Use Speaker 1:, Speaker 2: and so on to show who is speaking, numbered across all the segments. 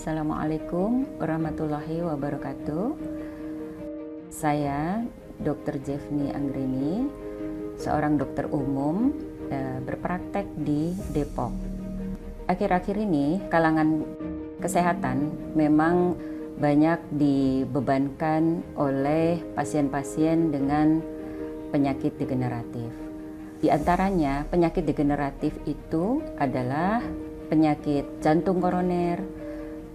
Speaker 1: Assalamualaikum warahmatullahi wabarakatuh. Saya Dr. Jeffny Anggrini, seorang dokter umum berpraktek di Depok. Akhir-akhir ini kalangan kesehatan memang banyak dibebankan oleh pasien-pasien dengan penyakit degeneratif. Di antaranya penyakit degeneratif itu adalah penyakit jantung koroner,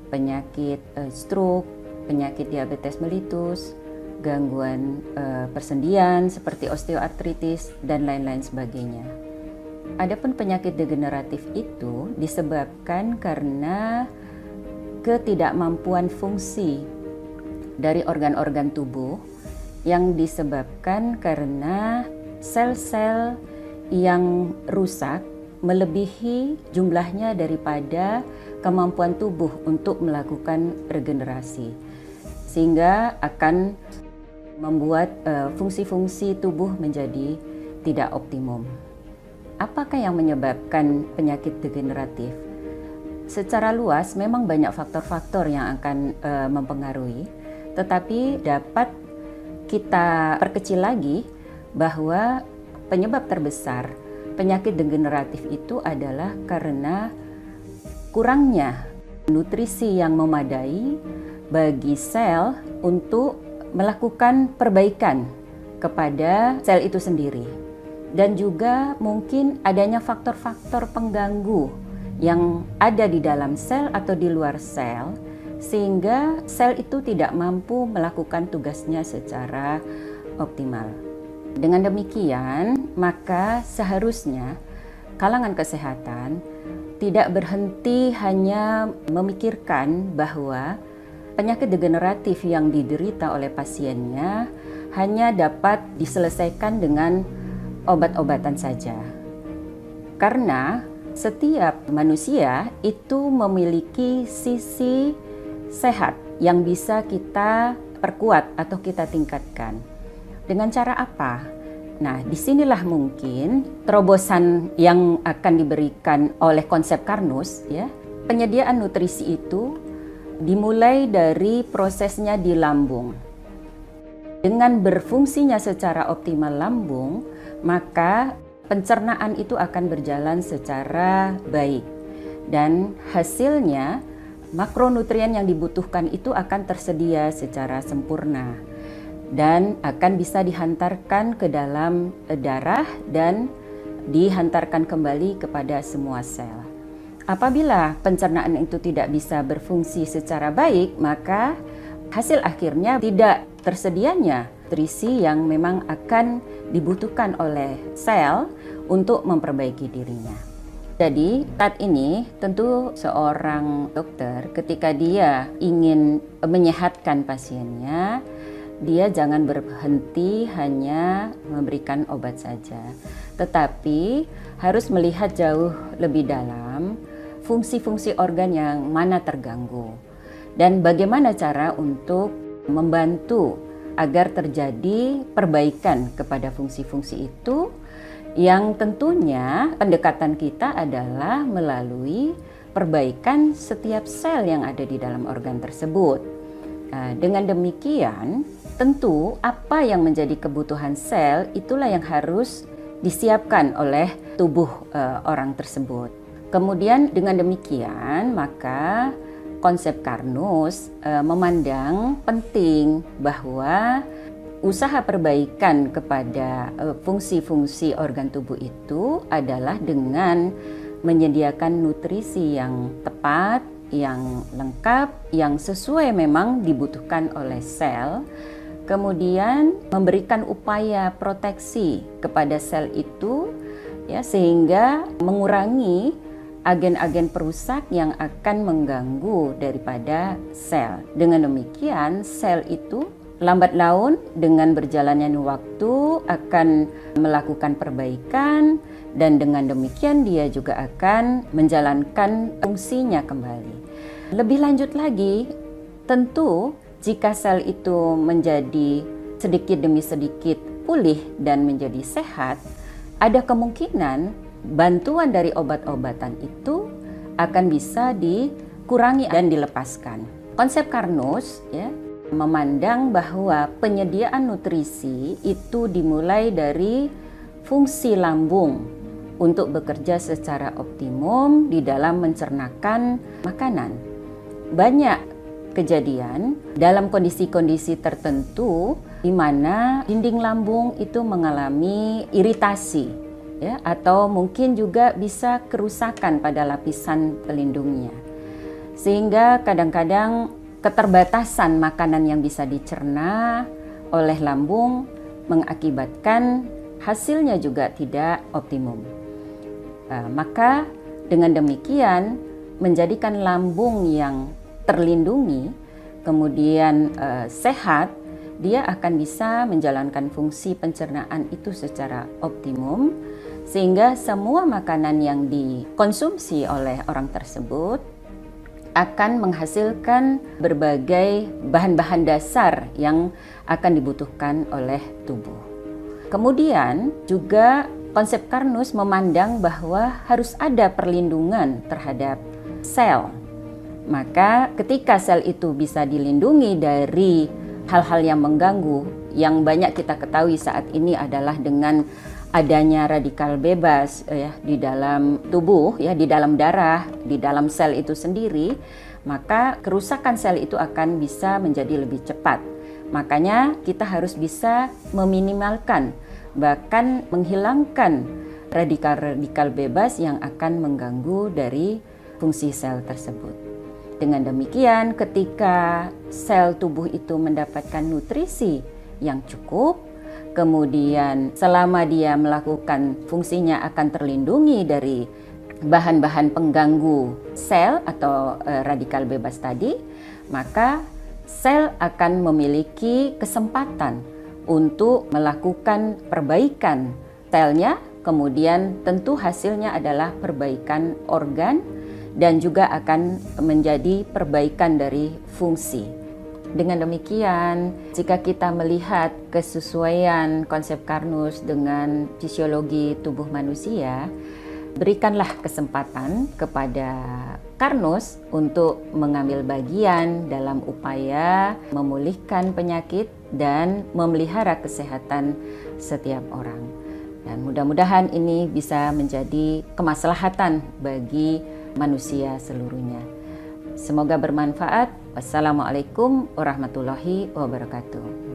Speaker 1: penyakit stroke, penyakit diabetes mellitus, gangguan persendian seperti osteoartritis, dan lain-lain sebagainya. Adapun penyakit degeneratif itu disebabkan karena ketidakmampuan fungsi dari organ-organ tubuh yang disebabkan karena sel-sel yang rusak melebihi jumlahnya daripada kemampuan tubuh untuk melakukan regenerasi, sehingga akan membuat fungsi-fungsi tubuh menjadi tidak optimum. Apakah yang menyebabkan penyakit degeneratif? Secara luas memang banyak faktor-faktor yang akan mempengaruhi, tetapi dapat kita perkecil lagi bahwa penyebab terbesar penyakit degeneratif itu adalah karena kurangnya nutrisi yang memadai bagi sel untuk melakukan perbaikan kepada sel itu sendiri. Dan juga mungkin adanya faktor-faktor pengganggu yang ada di dalam sel atau di luar sel, sehingga sel itu tidak mampu melakukan tugasnya secara optimal. Dengan demikian, maka seharusnya kalangan kesehatan tidak berhenti hanya memikirkan bahwa penyakit degeneratif yang diderita oleh pasiennya hanya dapat diselesaikan dengan obat-obatan saja. Karena setiap manusia itu memiliki sisi sehat yang bisa kita perkuat atau kita tingkatkan. Dengan cara apa? Nah, disinilah mungkin terobosan yang akan diberikan oleh konsep Karnus, ya. Penyediaan nutrisi itu dimulai dari prosesnya di lambung. Dengan berfungsinya secara optimal lambung, maka pencernaan itu akan berjalan secara baik. Dan hasilnya makronutrien yang dibutuhkan itu akan tersedia secara sempurna dan akan bisa dihantarkan ke dalam darah dan dihantarkan kembali kepada semua sel. Apabila pencernaan itu tidak bisa berfungsi secara baik, maka hasil akhirnya tidak tersedianya nutrisi yang memang akan dibutuhkan oleh sel untuk memperbaiki dirinya. Jadi saat ini tentu seorang dokter ketika dia ingin menyehatkan pasiennya, dia jangan berhenti hanya memberikan obat saja, tetapi harus melihat jauh lebih dalam fungsi-fungsi organ yang mana terganggu dan bagaimana cara untuk membantu agar terjadi perbaikan kepada fungsi-fungsi itu, yang tentunya pendekatan kita adalah melalui perbaikan setiap sel yang ada di dalam organ tersebut. Dengan demikian, tentu apa yang menjadi kebutuhan sel itulah yang harus disiapkan oleh tubuh orang tersebut. Kemudian dengan demikian, maka konsep Karnus memandang penting bahwa usaha perbaikan kepada fungsi-fungsi organ tubuh itu adalah dengan menyediakan nutrisi yang tepat, yang lengkap, yang sesuai memang dibutuhkan oleh sel. Kemudian memberikan upaya proteksi kepada sel itu, ya, sehingga mengurangi agen-agen perusak yang akan mengganggu daripada sel. Dengan demikian, sel itu lambat laun dengan berjalannya waktu akan melakukan perbaikan, dan dengan demikian dia juga akan menjalankan fungsinya kembali. Lebih lanjut lagi, tentu jika sel itu menjadi sedikit demi sedikit pulih dan menjadi sehat, ada kemungkinan bantuan dari obat-obatan itu akan bisa dikurangi dan dilepaskan. Konsep Carnot ya memandang bahwa penyediaan nutrisi itu dimulai dari fungsi lambung untuk bekerja secara optimum di dalam mencernakan makanan. Banyak kejadian dalam kondisi-kondisi tertentu di mana dinding lambung itu mengalami iritasi ya, atau mungkin juga bisa kerusakan pada lapisan pelindungnya. Sehingga kadang-kadang keterbatasan makanan yang bisa dicerna oleh lambung mengakibatkan hasilnya juga tidak optimum. Maka dengan demikian menjadikan lambung yang terlindungi, kemudian sehat, dia akan bisa menjalankan fungsi pencernaan itu secara optimum, sehingga semua makanan yang dikonsumsi oleh orang tersebut akan menghasilkan berbagai bahan-bahan dasar yang akan dibutuhkan oleh tubuh. Kemudian juga konsep Carnot memandang bahwa harus ada perlindungan terhadap sel. Maka ketika sel itu bisa dilindungi dari hal-hal yang mengganggu, yang banyak kita ketahui saat ini adalah dengan adanya radikal bebas ya di dalam tubuh ya, di dalam darah, di dalam sel itu sendiri, maka kerusakan sel itu akan bisa menjadi lebih cepat. Makanya kita harus bisa meminimalkan, bahkan menghilangkan radikal-radikal bebas yang akan mengganggu dari fungsi sel tersebut. Dengan demikian, ketika sel tubuh itu mendapatkan nutrisi yang cukup, kemudian selama dia melakukan fungsinya akan terlindungi dari bahan-bahan pengganggu sel atau radikal bebas tadi, maka sel akan memiliki kesempatan untuk melakukan perbaikan selnya, kemudian tentu hasilnya adalah perbaikan organ dan juga akan menjadi perbaikan dari fungsi. Dengan demikian, jika kita melihat kesesuaian konsep Carnot dengan fisiologi tubuh manusia, berikanlah kesempatan kepada Carnot untuk mengambil bagian dalam upaya memulihkan penyakit dan memelihara kesehatan setiap orang. Dan mudah-mudahan ini bisa menjadi kemaslahatan bagi manusia seluruhnya. Semoga bermanfaat. Wassalamualaikum warahmatullahi wabarakatuh.